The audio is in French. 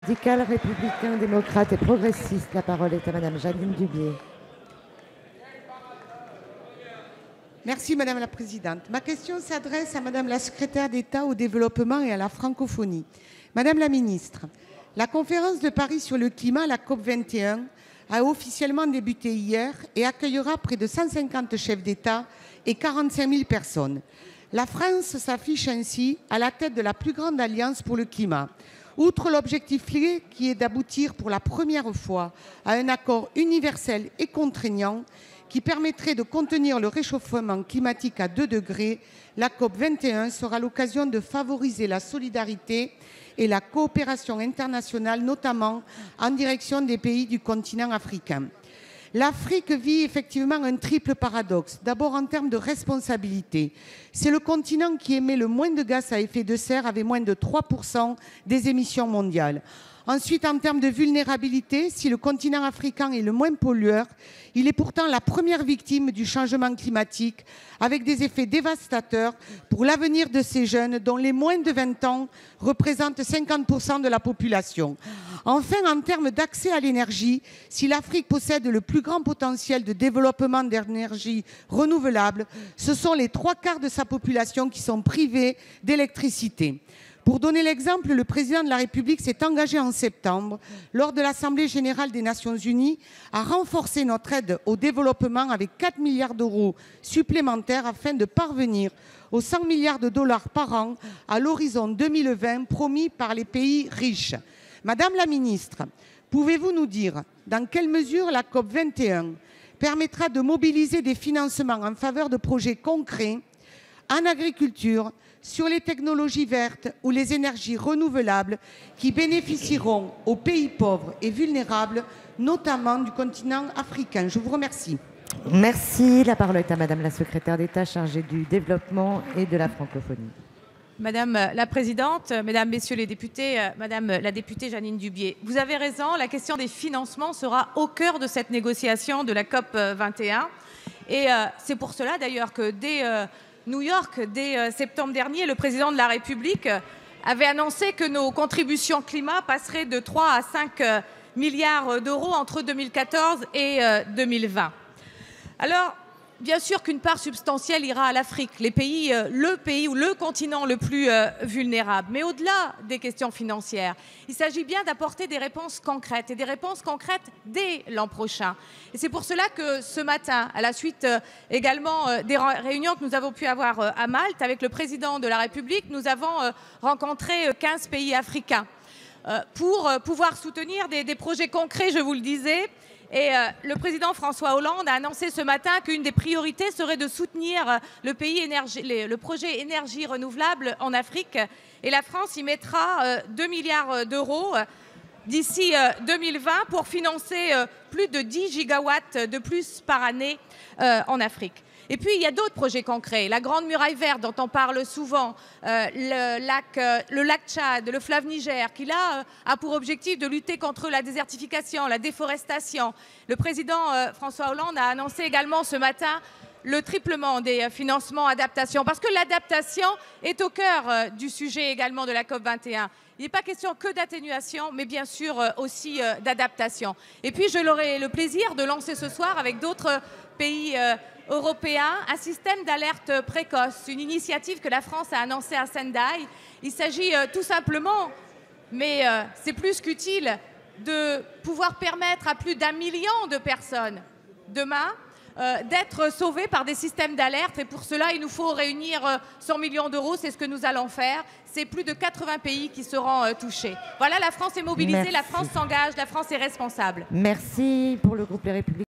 Radical, républicain, démocrate et progressiste. La parole est à Madame Jeanine Dubié. Merci Madame la Présidente. Ma question s'adresse à Madame la Secrétaire d'État au développement et à la francophonie. Madame la Ministre, la conférence de Paris sur le climat, la COP21, a officiellement débuté hier et accueillera près de 150 chefs d'État et 45 000 personnes. La France s'affiche ainsi à la tête de la plus grande alliance pour le climat. Outre l'objectif clé qui est d'aboutir pour la première fois à un accord universel et contraignant qui permettrait de contenir le réchauffement climatique à 2 degrés, la COP21 sera l'occasion de favoriser la solidarité et la coopération internationale, notamment en direction des pays du continent africain. L'Afrique vit effectivement un triple paradoxe. D'abord en termes de responsabilité. C'est le continent qui émet le moins de gaz à effet de serre avec moins de 3% des émissions mondiales. Ensuite, en termes de vulnérabilité, si le continent africain est le moins pollueur, il est pourtant la première victime du changement climatique, avec des effets dévastateurs pour l'avenir de ces jeunes, dont les moins de 20 ans représentent 50% de la population. Enfin, en termes d'accès à l'énergie, si l'Afrique possède le plus grand potentiel de développement d'énergie renouvelable, ce sont les 3/4 de sa population qui sont privés d'électricité. Pour donner l'exemple, le président de la République s'est engagé en septembre, lors de l'Assemblée générale des Nations unies, à renforcer notre aide au développement avec 4 milliards d'euros supplémentaires afin de parvenir aux 100 milliards de dollars par an à l'horizon 2020 promis par les pays riches. Madame la ministre, pouvez-vous nous dire dans quelle mesure la COP21 permettra de mobiliser des financements en faveur de projets concrets en agriculture, sur les technologies vertes ou les énergies renouvelables qui bénéficieront aux pays pauvres et vulnérables, notamment du continent africain. Je vous remercie. Merci. La parole est à Madame la Secrétaire d'État chargée du développement et de la francophonie. Madame la Présidente, Mesdames, Messieurs les députés, Madame la députée Jeanine Dubié, vous avez raison, la question des financements sera au cœur de cette négociation de la COP 21. Et c'est pour cela d'ailleurs que dès New York, dès septembre dernier, le président de la République avait annoncé que nos contributions climat passeraient de 3 à 5 milliards d'euros entre 2014 et 2020. Alors, bien sûr qu'une part substantielle ira à l'Afrique, le pays ou le continent le plus vulnérable. Mais au-delà des questions financières, il s'agit bien d'apporter des réponses concrètes, et des réponses concrètes dès l'an prochain. Et c'est pour cela que ce matin, à la suite également des réunions que nous avons pu avoir à Malte avec le président de la République, nous avons rencontré 15 pays africains pour pouvoir soutenir des projets concrets, je vous le disais. Et le président François Hollande a annoncé ce matin qu'une des priorités serait de soutenir le projet énergie renouvelable en Afrique. Et la France y mettra 2 milliards d'euros d'ici 2020 pour financer plus de 10 gigawatts de plus par année en Afrique. Et puis, il y a d'autres projets concrets. La Grande Muraille Verte, dont on parle souvent, le lac Tchad, le fleuve Niger, qui là a pour objectif de lutter contre la désertification, la déforestation. Le président François Hollande a annoncé également ce matin le triplement des financements adaptation, parce que l'adaptation est au cœur du sujet également de la COP21. Il n'est pas question que d'atténuation, mais bien sûr aussi d'adaptation. Et puis, je l'aurai le plaisir de lancer ce soir avec d'autres pays européen, un système d'alerte précoce, une initiative que la France a annoncée à Sendai. Il s'agit tout simplement, mais c'est plus qu'utile, de pouvoir permettre à plus d'1 million de personnes demain d'être sauvées par des systèmes d'alerte. Et pour cela, il nous faut réunir 100 millions d'euros. C'est ce que nous allons faire. C'est plus de 80 pays qui seront touchés. Voilà, la France est mobilisée, Merci. la France s'engage, la France est responsable. Merci pour le groupe Les Républicains.